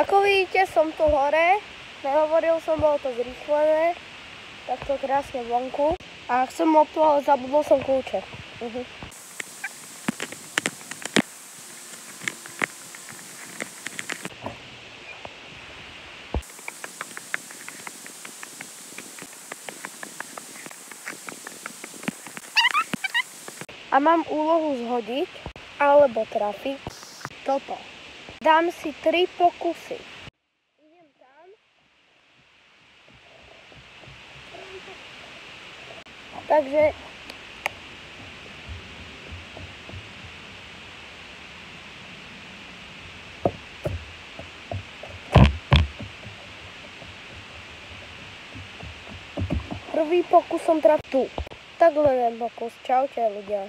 Ako vidíte, som tu hore. Nehovoril som, bolo to zrýchlené. Takto krásne vonku. A chcem mopu, ale zabudol som kľúče. A mám úlohu zhodiť alebo trafiť toto. Dám si 3 pokusy. Idem tam. Takže prvý pokus som trafil tu. Tak len pokus. Čaute ľudia.